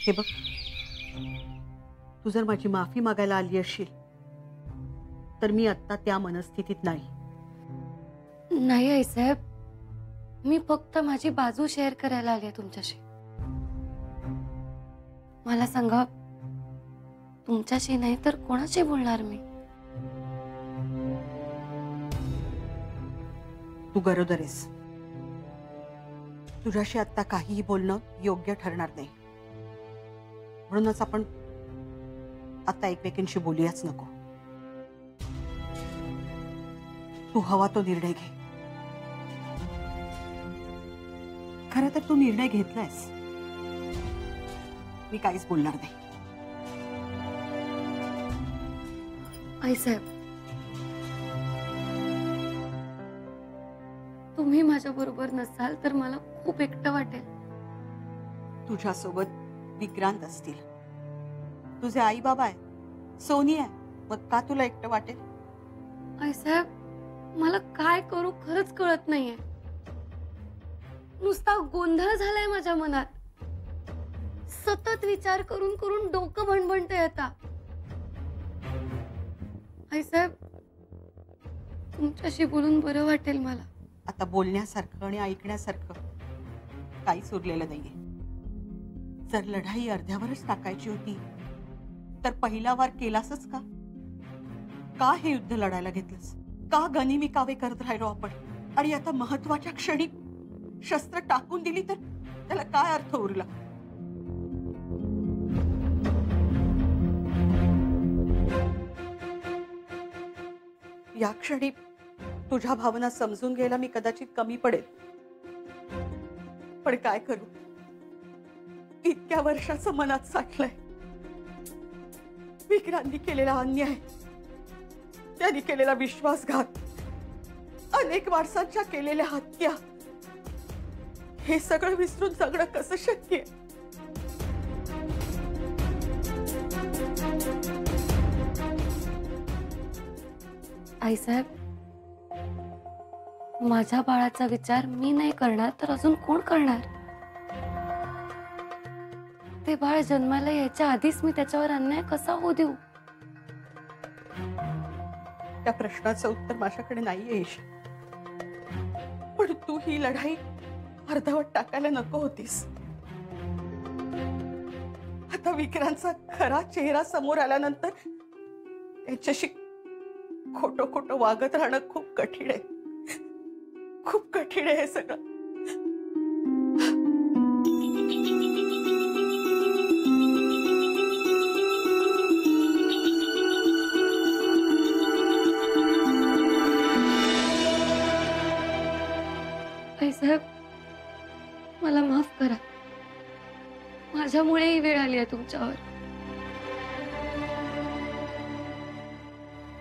हे बघ, तू जर माझी माफी मागायला आली असशील तर मी आत्ता त्या मनस्थितीत नाही. नाही आईसाहेब, मी फक्त माझी बाजू शेअर करायला आली तुमच्याशी. मला सांगा, तुमच्याशी नाही तर कोणाशी बोलणार मी? तू गरोदर आहेस. तुझ्याशी आता काहीही बोलणं योग्य ठरणार नाही. म्हणूनच आपण आता एकमेकींशी बोलूयाच नको. तू हवा तो निर्णय घे. खरं तर तू निर्णय घेतलायस. मी काहीच बोलणार नाही. आईसाहेब, तुम्ही माझ्या बरोबर नसाल तर मला खूप एकटं वाटेल. तुझ्यासोबत विक्रांत असतील, तुझे आई बाबा आहे, सोनी आहे, मग का तुला एकटं वाटेल? आईसाहेब, मला काय करू खरंच कळत नाहीये. नुसता गोंधळ झालाय माझ्या मनात. सतत विचार करून करून डोकं भणभणतंय आता. आईसाहेब, तुमच्याशी बोलून बरं वाटेल मला. आता बोलण्यासारखं आणि ऐकण्यासारखं काहीच उरलेलं नाहीये. जर लढाई अर्ध्यावरच टाकायची होती तर पहिला वार केलासच का? का हे युद्ध लढायला घेतलंस? का गनिमी कावे करत राहिलो आपण? आणि आता महत्वाच्या क्षणी शस्त्र टाकून दिली तर त्याला काय अर्थ उरला? या क्षणी तुझ्या भावना समजून घ्यायला मी कदाचित कमी पडेल, पण काय करू? इतक्या वर्षाचं मनात साठलंय. विक्रांतनी केलेला अन्याय, त्यांनी केलेला विश्वासघात, अनेक माणसांच्या केलेल्या हत्या, हे सगळं विसरून जगणं कसं शक्य आहे? आईसाहेब, माझ्या बाळाचा विचार मी नाही करणार तर अजून कोण करणार? ते बाळ जन्माला यायच्या आधीच मी त्याच्यावर अन्याय कसा होऊ देऊ? त्या प्रश्नाचं उत्तर माझ्याकडे नाहीये ईश. पण तू ही लढाई अर्धवट टाकायला नको होतीस. आता विक्रांतचा खरा चेहरा समोर आल्यानंतर त्याच्याशी खोटं खोटं वागत राहणं खूप कठीण आहे. खूप कठीण आहे हे सगळं. आईसाहेब, मला माफ करा. माझ्यामुळे ही वेळ आली आहे तुमच्यावर.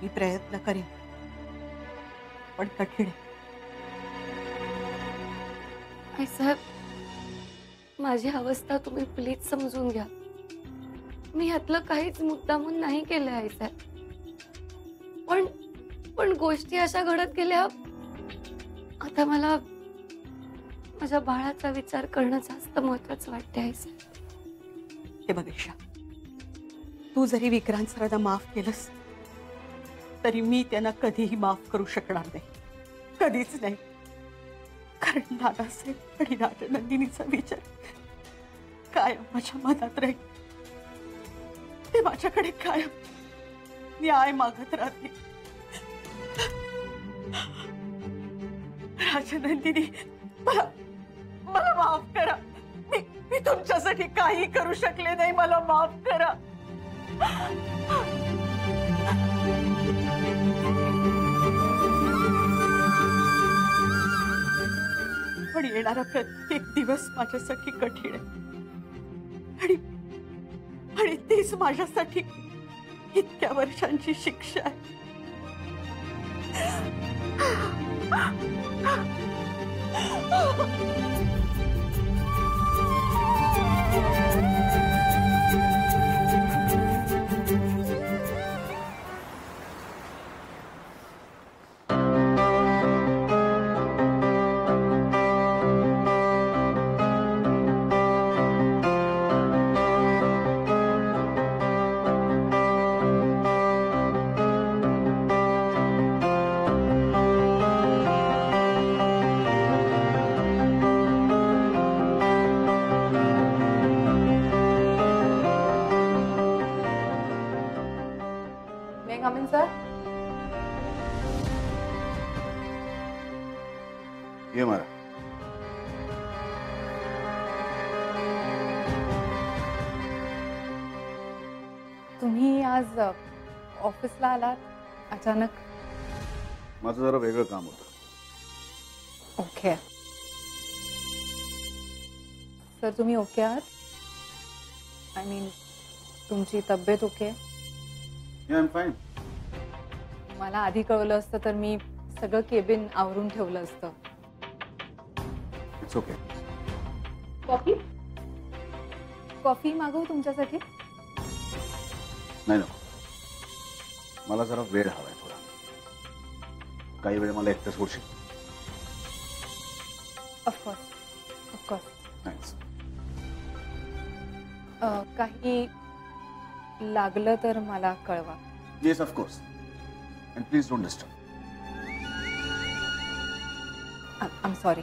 मी प्रयत्न करेन, पण कठीण आहे. आईसाहेब, माझी अवस्था तुम्ही प्लीज समजून घ्या. मी ह्यातलं काहीच मुद्दामून नाही केलंय आईसाहेब. पण गोष्टी अशा घडत गेल्या. आता मला माझ्या बाळाचा विचार करणं जास्त महत्वाचं वाटते आईसाहेब. हे बघ ईशा, तू जरी विक्रांत सरांना माफ केलंस तरी मी त्यांना कधीही माफ करू शकणार नाही. कधीच नाही. कारण नानासाहेब आणि नंदिनीचा विचार कायम माझ्या मनात राहील. ते माझ्याकडे कायम न्याय मागत राहतील. राजनंदिनी, मला माफ करा. मी तुमच्यासाठी काही करू शकले नाही. मला माफ करा. पण येणारा प्रत्येक दिवस माझ्यासाठी कठीण आहे. आणि तीच माझ्यासाठी इतक्या वर्षांची शिक्षा आहे. सर. ये मारा. तुम्ही आज ऑफिसला आलात अचानक? माझं जरा वेगळं काम होतं. ओके सर, तुम्ही ओके आहात? आय मीन तुमची तब्येत ओके? I am fine. मला आधी कळवलं असतं तर मी सगळं केबिन आवरून ठेवलं असतं. It's okay. कॉफी कॉफी मागवू तुमच्यासाठी? नाही नको. मला जरा वेळ हवाय थोडा. काही वेळ मला एकटं सोडशील? Of course of course. थँक्स. काही लागलं तर मला कळवा. Yes of course. And please don't disturb. I am sorry.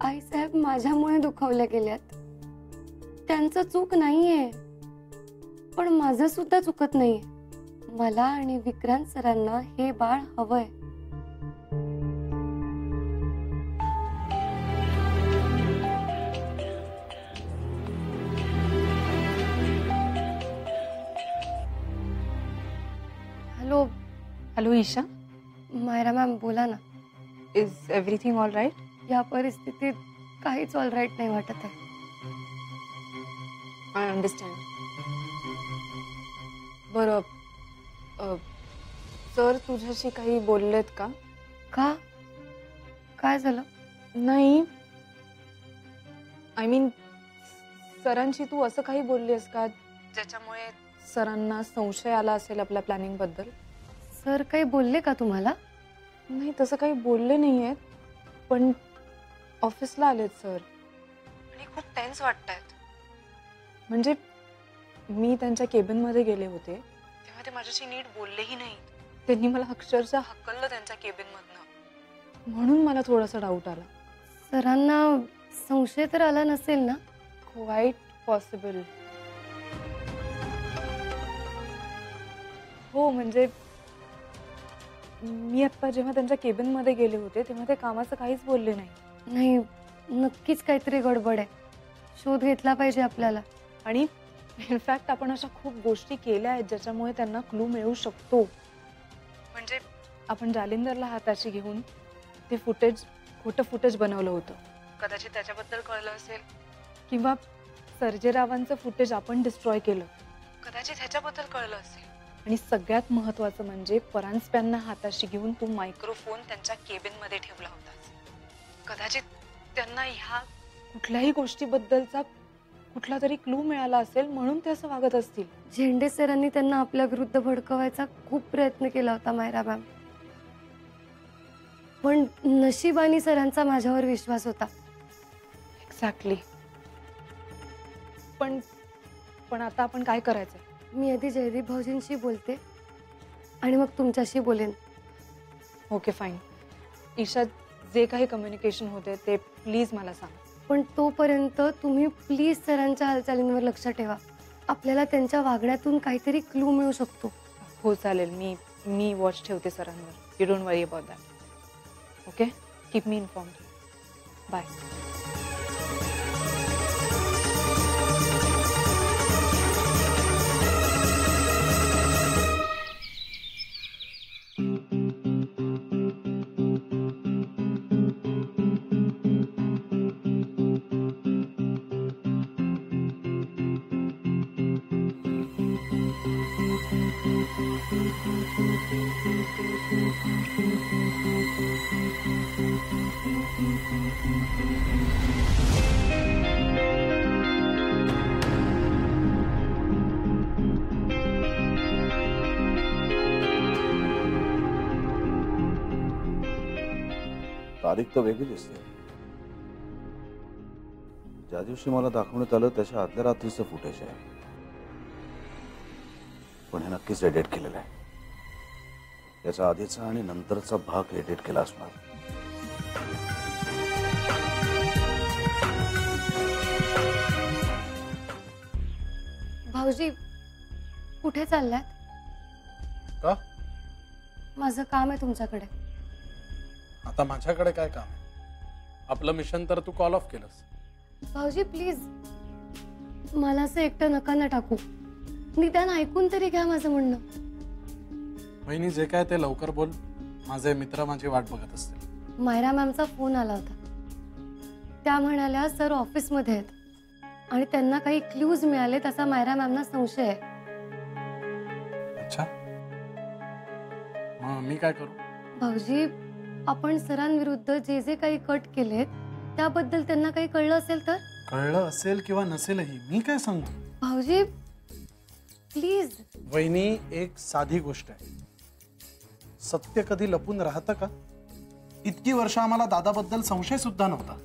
आईसाहेब माझ्यामुळे दुखावल्या गेल्यात. त्यांचं चूक नाहीये, पण माझं सुद्धा चुकत नाहीये. मला आणि विक्रांत सरांना हे बाळ हवंय. Hello hello Isha, Maira ma'am, बोला ना. Is everything all right? या परिस्थितीत काहीच ऑल राईट नाही वाटत आहे. I understand. बरं, सर तुझ्याशी काही बोललेत का? का? काय झालं? नाही, आय मीन सरांशी तू असं काही बोललीस का ज्याच्यामुळे सरांना संशय आला असेल आपल्या प्लॅनिंग बद्दल? सर काही बोलले का तुम्हाला? नाही, तसं काही बोलले नाही आहेत, पण ऑफिसला आलेत सर आणि खूप टेन्स वाटतायत. म्हणजे मी त्यांच्या केबिनमध्ये गेले होते तेव्हा ते माझ्याशी नीट बोललेही नाही. त्यांनी मला अक्षरशः हकललं त्यांच्या केबिनमधनं. म्हणून मला थोडासा डाऊट आला. सरांना संशय तर आला नसेल ना? Quite possible. हो, म्हणजे मी आत्ता जेव्हा त्यांच्या केबिनमध्ये गेले होते तेव्हा ते कामाचं काहीच बोलले नाही. नाही, नक्कीच काहीतरी गडबड आहे. शोध घेतला पाहिजे आपल्याला. आणि इनफॅक्ट आपण अशा खूप गोष्टी केल्या आहेत ज्याच्यामुळे त्यांना क्लू मिळू शकतो. म्हणजे आपण जालिंदरला हाताशी घेऊन ते फुटेज, खोटं फुटेज बनवलं होतं. कदाचित त्याच्याबद्दल कळलं असेल. किंवा सर्जेरावांचं फुटेज आपण डिस्ट्रॉय केलं, कदाचित ह्याच्याबद्दल कळलं असेल. आणि सगळ्यात महत्त्वाचं म्हणजे परांजप्यांना हाताशी घेऊन तू मायक्रोफोन त्यांच्या केबिनमध्ये ठेवला होतास. कदाचित त्यांना ह्या कुठल्याही गोष्टीबद्दलचा कुठला तरी क्लू मिळाला असेल म्हणून ते असं वागत असतील. झेंडे सरांनी त्यांना आपल्या विरुद्ध भडकवायचा खूप प्रयत्न केला होता मायरा मॅम, पण नशिबाने सरांचा माझ्यावर विश्वास होता. एक्झॅक्टली. पण आता आपण काय करायचं? मी आधी जयदीप भाऊजींशी बोलते आणि मग तुमच्याशी बोलेन. Okay fine. ईशा, जे काही कम्युनिकेशन होते ते प्लीज मला सांग. पण तोपर्यंत तुम्ही प्लीज सरांच्या हालचालींवर लक्ष ठेवा. आपल्याला त्यांच्या वागण्यातून काहीतरी क्लू मिळू शकतो. हो चालेल. मी वॉच ठेवते सरांवर. You don't worry about that. Okay, keep me informed. Bye. तारीख तर वेगळी दिसते. ज्या दिवशी मला दाखवण्यात आलं त्याच्या आदल्या रात्रीचं फुटेज आहे. पण हे नक्कीच एडिट केलेलं आहे. याचा आधीचा आणि नंतरचा भाग एडिट केला असणार. भाऊजी कुठे चाललात? का? माझं काम आहे तुमच्याकडे. आता माझ्याकडे काय काम आहे? आपलं मिशन तर तू कॉल ऑफ केलंस. भाऊजी प्लीज मला असं एकटं नका ना टाकू. निदान ऐकून तरी घ्या माझं म्हणणं. वहिनी जे काय ते लवकर बोल. माझे मित्र माझी वाट बघत असतील. मायरा मॅमचा फोन आला होता. त्या म्हणाल्या सर ऑफिसमध्ये आहेत आणि त्यांना काही क्ल्यूज मिळाले तसा मायरा मॅमना संशय आहे. अच्छा, मग मी काय करू? भाऊजी आपण सरांविरुद्ध जे जे काही कट केलेत त्याबद्दल त्यांना काही कळलं असेल तर? कळलं असेल किंवा नसेलही मी काय सांगू. भाऊजी प्लीज. वहिनी एक साधी गोष्ट आहे. सत्य कधी लपून राहतं का? इतकी वर्ष आम्हाला दादाबद्दल संशय सुद्धा नव्हता,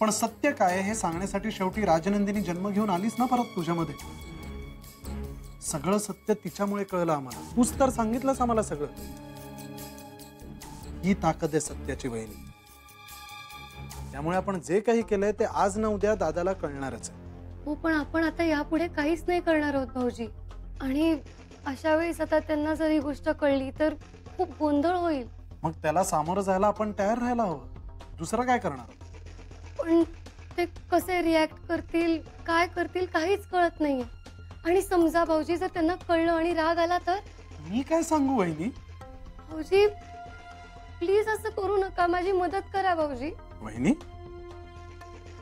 पण सत्य काय हे सांगण्यासाठी शेवटी राजनंदिनी जन्म घेऊन आलीच ना परत तुझ्यामध्ये. सगळं सत्य तिच्यामुळे कळलं आम्हाला. तूच तर सांगितलंस आम्हाला सगळं. ही ताकद आहे सत्याची वहिनी. त्यामुळे आपण जे काही केलंय ते आज ना उद्या दादाला कळणारच आहे. हो पण आपण आता यापुढे काहीच नाही करणार आहोत भाऊजी. आणि अशा वेळेस आता त्यांना जर ही गोष्ट कळली तर खूप गोंधळ होईल. मग त्याला सामोरं जायला आपण तयार राहायला हवं. दुसरं काय करणार? पण ते कसे रिॲक्ट करतील काय करतील काहीच कळत नाहीये. आणि समजा भाऊजी जर त्यांना कळलं आणि राग आला तर? मी काय सांगू वहिनी? भाऊजी प्लीज असं करू नका. माझी मदत करा भाऊजी. वहिनी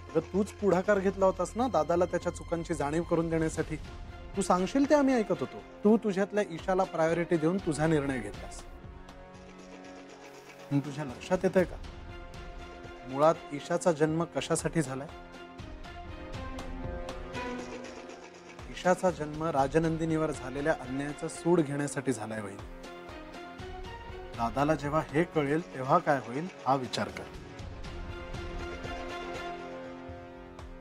अगं तूच पुढाकार घेतला होतास ना दादाला त्याच्या चुकांची जाणीव करून देण्यासाठी. तू सांगशील ते आम्ही ऐकत होतो. तू तुझ्यातल्या ईशाला प्रायोरिटी देऊन तुझा निर्णय घेतलास. तुझ्या लक्षात येतंय का मुळात ईशाचा जन्म कशासाठी झालाय? ईशाचा जन्म राजनंदिनीवर झालेल्या अन्यायाचा सूड घेण्यासाठी झालाय वहिनी. दादाला जेव्हा हे कळेल तेव्हा काय होईल हा विचार कर.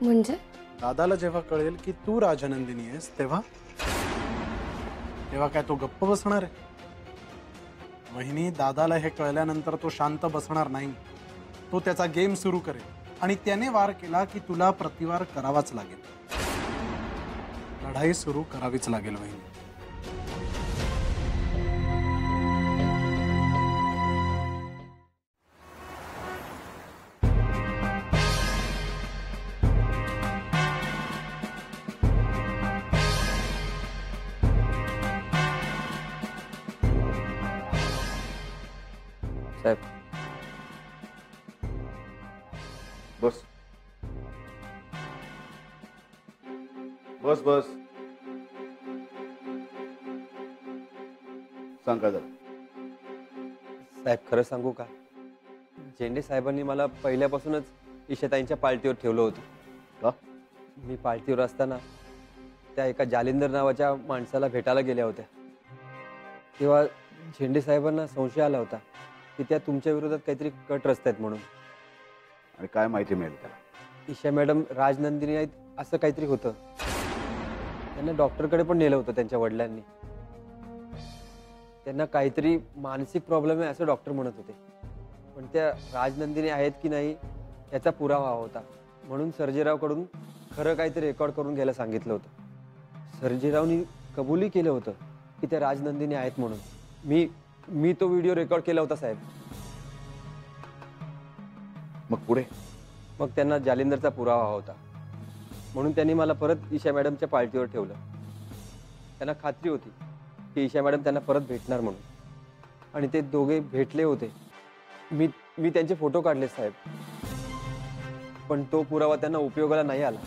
म्हणजे दादाला जेव्हा कळेल की तू राजनंदिनी आहेस तेव्हा काय तो गप्प बसणार आहे? वहिनी दादाला हे कळल्यानंतर तो शांत बसणार नाही. तो त्याचा गेम सुरू करेल आणि त्याने वार केला की तुला प्रतिवार करावाच लागेल. लढाई सुरू करावीच लागेल वहिनी. साहेब बस बस बस. सांग काय झालं? साहेब खरं सांगू का? झेंडे साहेबांनी मला पहिल्यापासूनच ईशाताईंच्या पार्टीवर ठेवलं होतं. का? मी पार्टीवर असताना त्या एका जालिंदर नावाच्या माणसाला भेटायला गेल्या होत्या. तेव्हा झेंडे साहेबांना संशय आला होता की त्या तुमच्या विरोधात काहीतरी कट रचतायत म्हणून. आणि काय माहिती मिळेल त्याला? ईशा मॅडम राजनंदिनी आहेत असं काहीतरी होतं. त्यांना डॉक्टरकडे पण नेलं होतं त्यांच्या वडिलांनी. त्यांना काहीतरी मानसिक प्रॉब्लेम आहे असं डॉक्टर म्हणत होते. पण त्या राजनंदिनी आहेत की नाही याचा पुरावा हवा होता. म्हणून सर्जेरावकडून खरं काहीतरी रेकॉर्ड करून घ्यायला सांगितलं होतं. सर्जेरावनी कबूलही केलं होतं की त्या राजनंदिनी आहेत म्हणून. मी तो व्हिडिओ रेकॉर्ड केला होता साहेब. मग पुढे? मग त्यांना जालिंदरचा पुरावा हवा होता म्हणून त्यांनी मला परत ईशा मॅडमच्या पार्टीवर ठेवलं. त्यांना खात्री होती की ईशा मॅडम त्यांना परत भेटणार म्हणून. आणि ते दोघे भेटले होते. मी त्यांचे फोटो काढले साहेब. पण तो पुरावा त्यांना उपयोगाला नाही आला.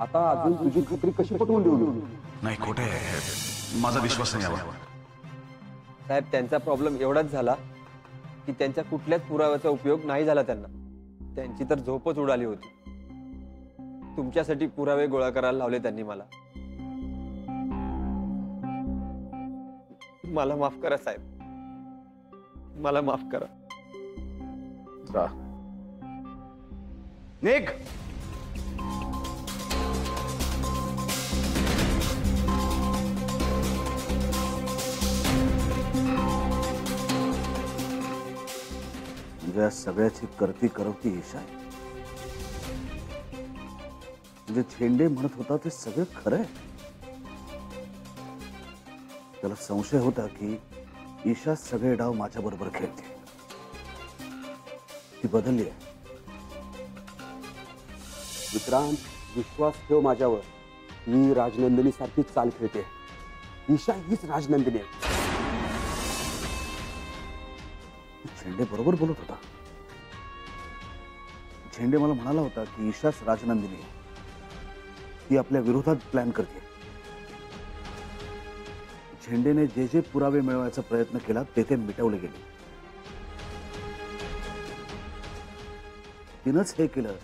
आता अजून तुझी खात्री कशी पटवून देऊ? नाही खोटे माझा विश्वास नाही यावर. साहेब त्यांचा प्रॉब्लेम एवढाच झाला की त्यांच्या कुठल्याच पुराव्याचा उपयोग नाही झाला त्यांना. त्यांची तर झोपच उडाली होती. तुमच्यासाठी पुरावे गोळा करायला लावले त्यांनी मला. मला माफ करा साहेब. मला माफ करा. जा. निघ. म्हणजे या सगळ्याची करती करवती ईशा आहे. म्हणजे झेंडे म्हणत होता ते सगळं खरं आहे. त्याला संशय होता की ईशा सगळे डाव माझ्या बरोबर खेळते. ती बदलली आहे. विक्रांत, विश्वास ठेव माझ्यावर. मी राजनंदिनी सारखी चाल खेळते. ईशा हीच राजनंदिनी आहे. झेंडे बरोबर बोलत होता. झेंडे मला म्हणाला होता की ईशाच राजनंदिनी आहे. ती आपल्या विरोधात प्लॅन करते. झेंडेने जे जे पुरावे मिळवायचा प्रयत्न केला ते मिटवले गेले. तिनंच हे केलं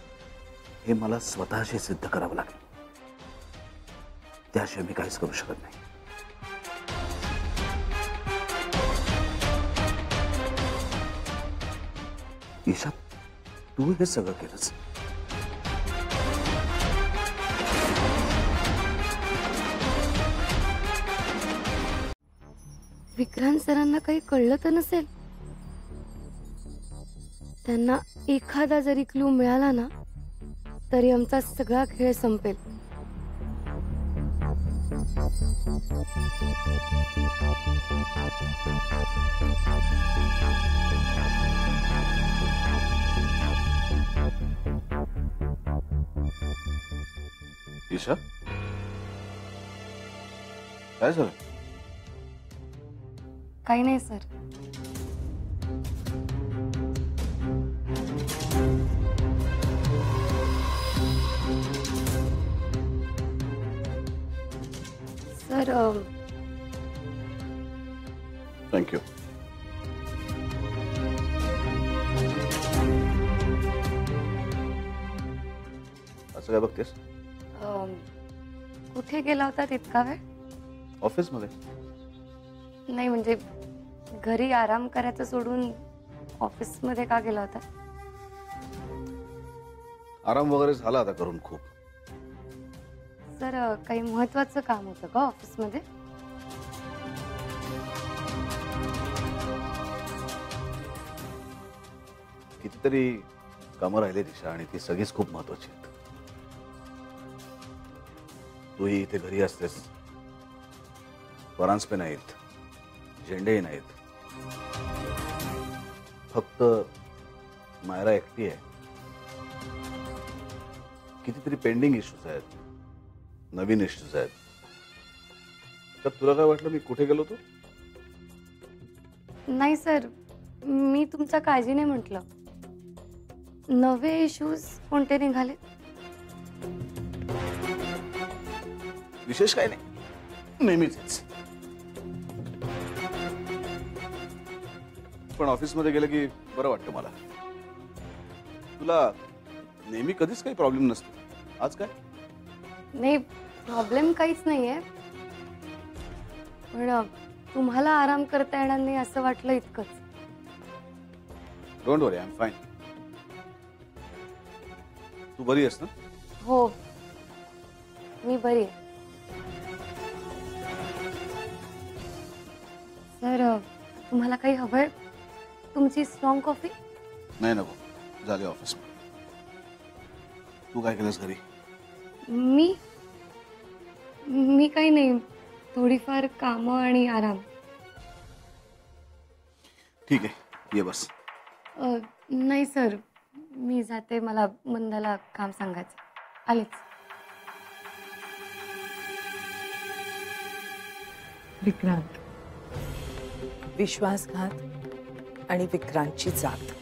हे मला स्वतःशी सिद्ध करावं लागेल. त्याशिवाय मी काहीच करू शकत नाही. ईशा, तू हे सगळं केलंस. विक्रांत सरांना काही कळलं तर नसेल. त्यांना एखादा जरी क्लू मिळाला ना तरी आमचा सगळा खेळ संपेल. ईशा, काय झालं? काही नाही सर. Sir thank you. असं काय बघतेस? कुठे गेला होता इतका वेळ? ऑफिसमध्ये. नाही म्हणजे घरी आराम करायचं सोडून ऑफिसमध्ये का गेला होता? आराम वगैरे झाला आता करून खूप. सर काही महत्वाचं काम होतं का ऑफिसमध्ये? कितीतरी कामं राहिले दिशा आणि ती सगळीच खूप महत्वाची आहेत. तूही इथे घरी असतेस. परांजपे नाहीत, झेंडेही नाहीत. फक्त मायरा एकटी आहे. कितीतरी पेंडिंग इश्यूज आहेत, नवीन इश्यूज आहेत. तर तुला काय वाटलं मी कुठे गेलो होतो? नाही सर, मी तुमच्या काळजीने म्हटलं. नवे इश्यूज कोणते निघाले? विशेष काय नाही, नेहमीच. पण ऑफिसमध्ये गेलं की बरं वाटतं मला. तुला नेहमी कधीच काही प्रॉब्लेम नसतो. आज काय? नाही, प्रॉब्लेम काहीच नाहीये. पण तुम्हाला आराम करता येणार नाही असं वाटलं इतकंच. Don't worry, I am fine. तू बरी आहेस ना? हो, मी बरी आहे. सर तुम्हाला काही हवंय? तुमची स्ट्रॉंग कॉफी? नाही नको, झाले ऑफिस. तू काय केलंस घरी? मी काही नाही, थोडीफार कामं आणि आराम. ठीक आहे, ये बस. नाही सर, मी जाते. मला मंदाला काम सांगायचं. आलेच. विक्रांत, विश्वासघात आणि विक्रांतची जात